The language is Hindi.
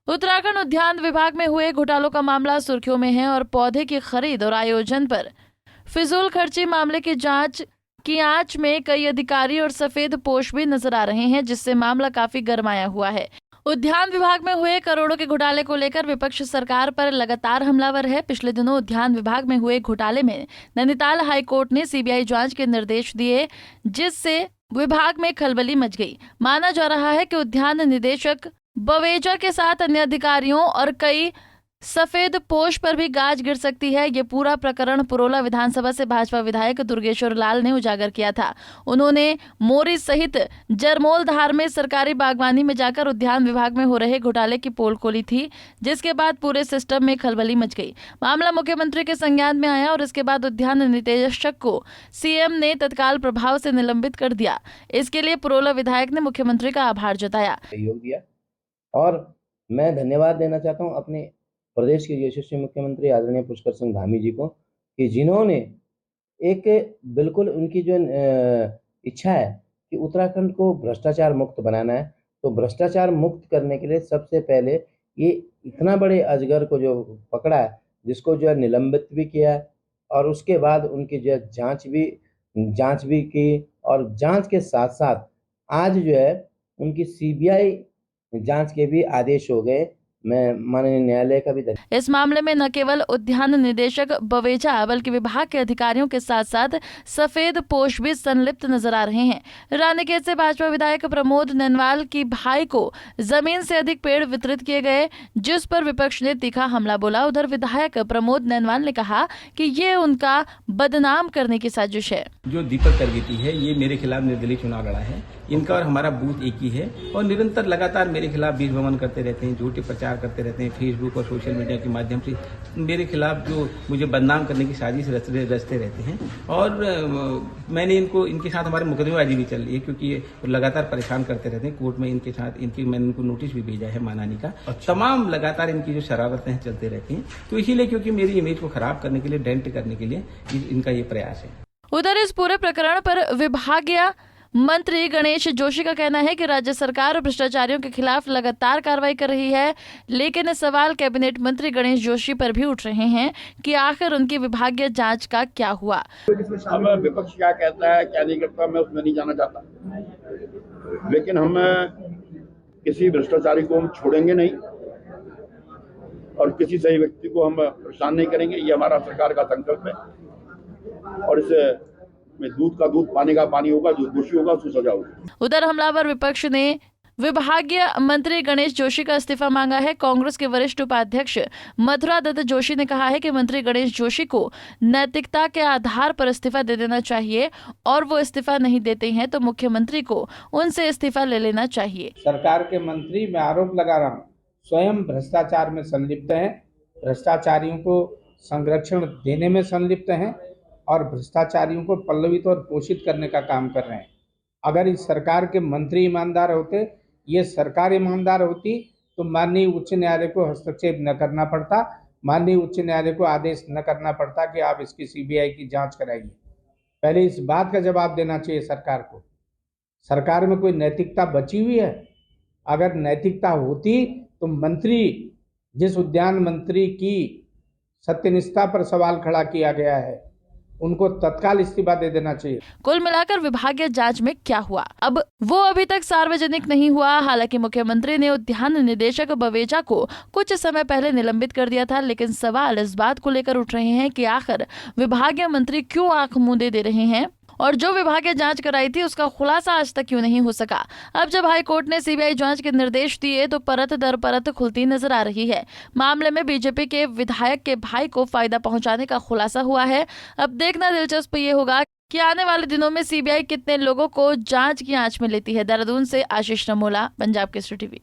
उत्तराखंड उद्यान विभाग में हुए घोटालों का मामला सुर्खियों में है और पौधे की खरीद और आयोजन पर फिजूल खर्ची मामले की जांच की आंच में कई अधिकारी और सफेद पोश भी नजर आ रहे हैं, जिससे मामला काफी गरमाया हुआ है। उद्यान विभाग में हुए करोड़ों के घोटाले को लेकर विपक्ष सरकार पर लगातार हमलावर है। पिछले दिनों उद्यान विभाग में हुए घोटाले में नैनीताल हाईकोर्ट ने सीबीआई जांच के निर्देश दिए, जिससे विभाग में खलबली मच गई। माना जा रहा है कि उद्यान निदेशक बवेजा के साथ अन्य अधिकारियों और कई सफेद पोश पर भी गाज गिर सकती है। ये पूरा प्रकरण पुरोला विधानसभा से भाजपा विधायक दुर्गेश्वर लाल ने उजागर किया था। उन्होंने मोरी सहित जरमोल धार में सरकारी बागवानी में जाकर उद्यान विभाग में हो रहे घोटाले की पोल खोली थी, जिसके बाद पूरे सिस्टम में खलबली मच गई। मामला मुख्यमंत्री के संज्ञान में आया और इसके बाद उद्यान निदेशक को सीएम ने तत्काल प्रभाव से निलंबित कर दिया। इसके लिए पुरोला विधायक ने मुख्यमंत्री का आभार जताया और मैं धन्यवाद देना चाहता हूँ अपने प्रदेश के यशस्वी मुख्यमंत्री आदरणीय पुष्कर सिंह धामी जी को, कि जिन्होंने एक बिल्कुल उनकी जो इच्छा है कि उत्तराखंड को भ्रष्टाचार मुक्त बनाना है, तो भ्रष्टाचार मुक्त करने के लिए सबसे पहले ये इतना बड़े अजगर को जो पकड़ा है, जिसको जो है निलंबित भी किया है और उसके बाद उनकी जो जांच भी की और जांच के साथ साथ आज जो है उनकी सीबीआई जांच के भी आदेश हो गए। मैं माननीय न्यायालय का भी इस मामले में न केवल उद्यान निदेशक बवेजा बल्कि विभाग के अधिकारियों के साथ साथ सफेद पोश भी संलिप्त नजर आ रहे हैं। रानीखेत से भाजपा विधायक प्रमोद नैनवाल की भाई को जमीन से अधिक पेड़ वितरित किए गए, जिस पर विपक्ष ने तीखा हमला बोला। उधर विधायक प्रमोद नैनवाल ने कहा कि ये उनका बदनाम करने की साजिश है। जो दीपक करगीती है, ये मेरे खिलाफ निर्दलीय चुनाव लड़ा है। इनका और हमारा बूथ एक ही है और निरंतर लगातार मेरे खिलाफ बीज भ्रमण करते रहते हैं, झूठे प्रचार करते रहते हैं। फेसबुक और सोशल मीडिया के माध्यम से मेरे खिलाफ जो मुझे बदनाम करने की साजिश रचते रहते हैं और मैंने इनके साथ हमारी मुकदमेबाजी भी चल रही है, क्योंकि ये लगातार परेशान करते रहते हैं। कोर्ट में इनके साथ मैंने इनको नोटिस भी भेजा है मानहानि का। तमाम लगातार इनकी जो शरारतें हैं चलते रहती हैं, तो इसीलिए क्योंकि मेरी इमेज को खराब करने के लिए, डेंट करने के लिए इनका ये प्रयास है। उधर इस पूरे प्रकरण पर विभागीय मंत्री गणेश जोशी का कहना है कि राज्य सरकार भ्रष्टाचारियों के खिलाफ लगातार कार्रवाई कर रही है, लेकिन सवाल कैबिनेट मंत्री गणेश जोशी पर भी उठ रहे हैं कि आखिर उनकी विभागीय जांच का क्या हुआ। अब विपक्ष क्या कहता है क्या नहीं करता, मैं उसमें नहीं जाना चाहता, लेकिन हम किसी भ्रष्टाचारी को हम छोड़ेंगे नहीं और किसी सही व्यक्ति को हम परेशान नहीं करेंगे। ये हमारा सरकार का संकल्प है और इसे में दूध का दूध, पानी का पानी होगा, जो दोषी होगा उसको सजा होगी। उधर हमलावर विपक्ष ने विभागीय मंत्री गणेश जोशी का इस्तीफा मांगा है। कांग्रेस के वरिष्ठ उपाध्यक्ष मथुरा दत्त जोशी ने कहा है कि मंत्री गणेश जोशी को नैतिकता के आधार पर इस्तीफा दे देना चाहिए और वो इस्तीफा नहीं देते हैं तो मुख्यमंत्री को उनसे इस्तीफा ले लेना चाहिए। सरकार के मंत्री, मैं आरोप लगा रहा हूँ, स्वयं भ्रष्टाचार में संलिप्त हैं, भ्रष्टाचारियों को संरक्षण देने में संलिप्त हैं और भ्रष्टाचारियों को पल्लवित और पोषित करने का काम कर रहे हैं। अगर इस सरकार के मंत्री ईमानदार होते, ये सरकार ईमानदार होती, तो माननीय उच्च न्यायालय को हस्तक्षेप न करना पड़ता, माननीय उच्च न्यायालय को आदेश न करना पड़ता कि आप इसकी सीबीआई की जांच कराइए। पहले इस बात का जवाब देना चाहिए सरकार को। सरकार में कोई नैतिकता बची हुई है? अगर नैतिकता होती तो मंत्री, जिस उद्यान मंत्री की सत्यनिष्ठा पर सवाल खड़ा किया गया है, उनको तत्काल इस्तीफा दे देना चाहिए। कुल मिलाकर विभागीय जांच में क्या हुआ, अब वो अभी तक सार्वजनिक नहीं हुआ। हालांकि मुख्यमंत्री ने उद्यान निदेशक बवेजा को कुछ समय पहले निलंबित कर दिया था, लेकिन सवाल इस बात को लेकर उठ रहे हैं कि आखिर विभागीय मंत्री क्यों आंख मूंदे दे रहे हैं और जो विभागीय जांच कराई थी उसका खुलासा आज तक क्यों नहीं हो सका। अब जब हाईकोर्ट ने सीबीआई जांच के निर्देश दिए तो परत दर परत खुलती नजर आ रही है। मामले में बीजेपी के विधायक के भाई को फायदा पहुंचाने का खुलासा हुआ है। अब देखना दिलचस्प ये होगा कि आने वाले दिनों में सीबीआई कितने लोगों को जांच की आंच में लेती है। देहरादून से आशीष नमोला, पंजाब केसरी टीवी।